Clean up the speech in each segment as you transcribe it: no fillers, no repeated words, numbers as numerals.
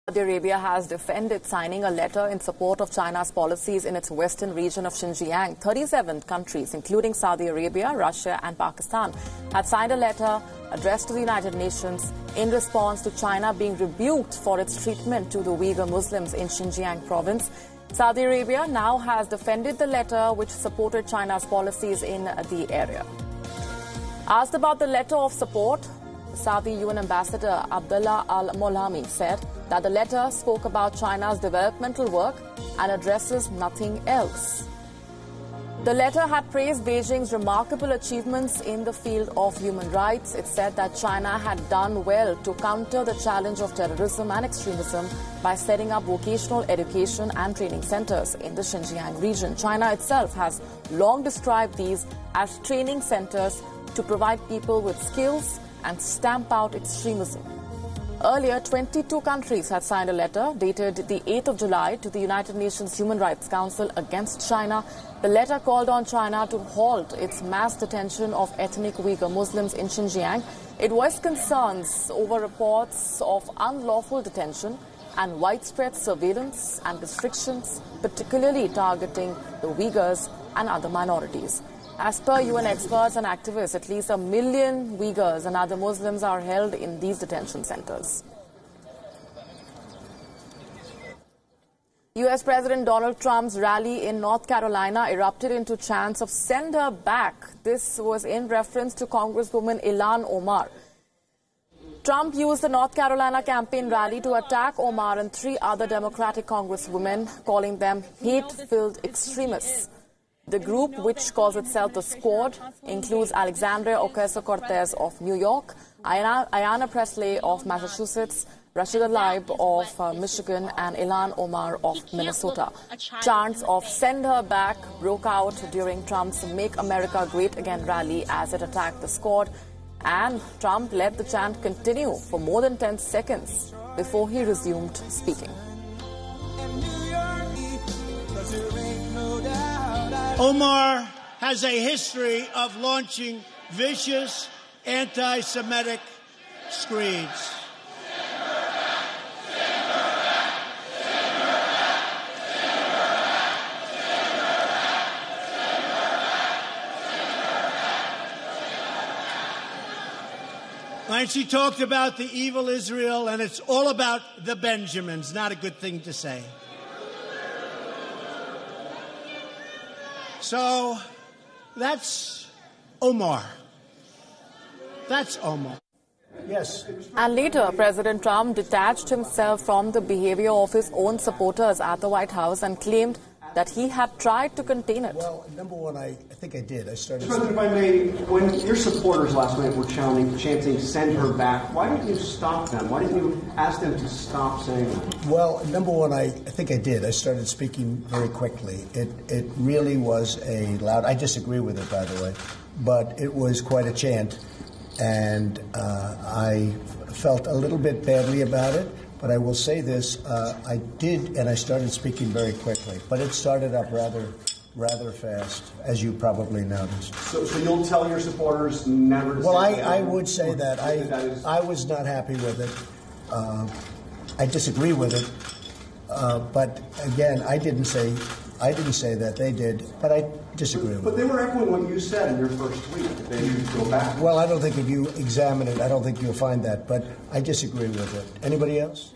Saudi Arabia has defended signing a letter in support of China's policies in its western region of Xinjiang. 37 countries, including Saudi Arabia, Russia and Pakistan, have signed a letter addressed to the United Nations in response to China being rebuked for its treatment to the Uyghur Muslims in Xinjiang province. Saudi Arabia now has defended the letter which supported China's policies in the area. Asked about the letter of support, Saudi UN Ambassador Abdullah Al-Molami said that the letter spoke about China's developmental work and addresses nothing else. The letter had praised Beijing's remarkable achievements in the field of human rights. It said that China had done well to counter the challenge of terrorism and extremism by setting up vocational education and training centers in the Xinjiang region. China itself has long described these as training centers to provide people with skills and stamp out extremism. Earlier, 22 countries had signed a letter dated the 8th of July to the United Nations Human Rights Council against China. The letter called on China to halt its mass detention of ethnic Uyghur Muslims in Xinjiang. It voiced concerns over reports of unlawful detention and widespread surveillance and restrictions, particularly targeting the Uyghurs and other minorities. As per UN experts and activists, at least 1 million Uyghurs and other Muslims are held in these detention centers. U.S. President Donald Trump's rally in North Carolina erupted into chants of "Send her back." This was in reference to Congresswoman Ilhan Omar. Trump used the North Carolina campaign rally to attack Omar and 3 other Democratic congresswomen, calling them hate-filled extremists. The group, which calls itself the Squad, includes Alexandria Ocasio-Cortez of New York, Ayanna Pressley of Massachusetts, Rashida Tlaib of Michigan, and Ilhan Omar of Minnesota. Chants of "Send her back" broke out during Trump's "Make America Great Again" rally as it attacked the Squad, and Trump let the chant continue for more than 10 seconds before he resumed speaking. Omar has a history of launching vicious anti-Semitic screeds. And she talked about the evil Israel, and it's all about the Benjamins. Not a good thing to say. So that's Omar. That's Omar. Yes. And later, President Trump detached himself from the behavior of his own supporters at the White House and claimed that he had tried to contain it. Well, number one, I think I did. I started... President, if I may, when your supporters last night were chanting "Send her back," why didn't you stop them? Why didn't you ask them to stop saying that? Well, number one, I think I did. I started speaking very quickly. It really was a loud... I disagree with it, by the way, but it was quite a chant, and I felt a little bit badly about it. But I will say this, I did, and I started speaking very quickly. But it started up rather fast, as you probably noticed. So you'll tell your supporters never to... Well, I would say that. I was not happy with it. I disagree with it. But, again, I didn't say that. They did. But I disagree with it. But they were echoing what you said in your first tweet, that they should go back. Well, I don't think if you examine it, I don't think you'll find that. But I disagree with it. Anybody else?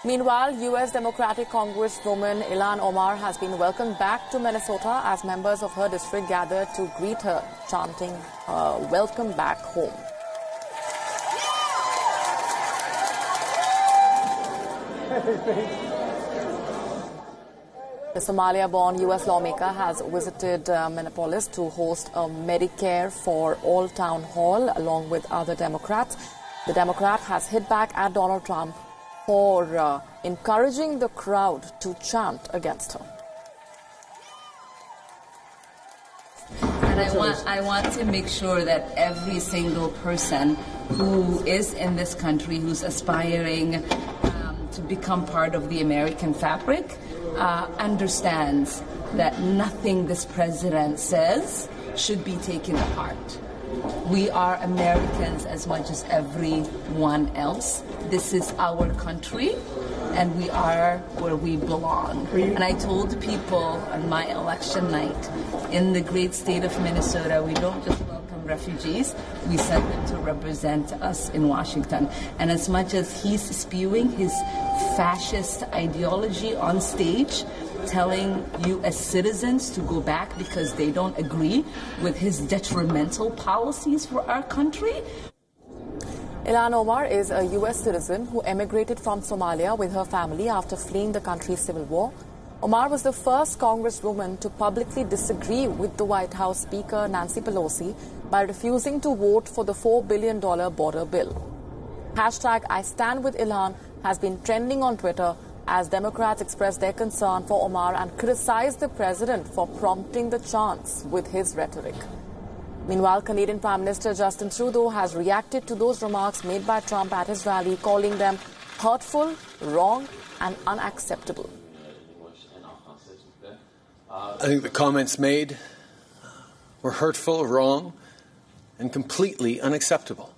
Meanwhile, U.S. Democratic Congresswoman Ilhan Omar has been welcomed back to Minnesota as members of her district gathered to greet her, chanting, "Welcome back home." The Somalia-born U.S. lawmaker has visited Minneapolis to host a Medicare for All town hall along with other Democrats. The Democrat has hit back at Donald Trump for encouraging the crowd to chant against her. And I want to make sure that every single person who is in this country, who's aspiring to become part of the American fabric, understands that nothing this president says should be taken apart. We are Americans as much as everyone else. This is our country. and we are where we belong. And I told people on my election night, in the great state of Minnesota, we don't just welcome refugees, we send them to represent us in Washington. And as much as he's spewing his fascist ideology on stage, telling you as citizens to go back because they don't agree with his detrimental policies for our country. Ilhan Omar is a U.S. citizen who emigrated from Somalia with her family after fleeing the country's civil war. Omar was the first congresswoman to publicly disagree with the White House Speaker Nancy Pelosi by refusing to vote for the $4 billion border bill. Hashtag I Stand With Ilhan has been trending on Twitter as Democrats express their concern for Omar and criticize the president for prompting the chants with his rhetoric. Meanwhile, Canadian Prime Minister Justin Trudeau has reacted to those remarks made by Trump at his rally, calling them hurtful, wrong, and unacceptable. I think the comments made were hurtful, wrong, and completely unacceptable.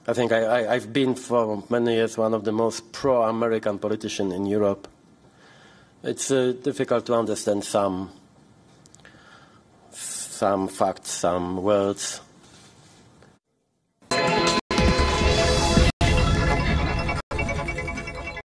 I think I've been for many years one of the most pro-American politicians in Europe. It's difficult to understand some facts, some words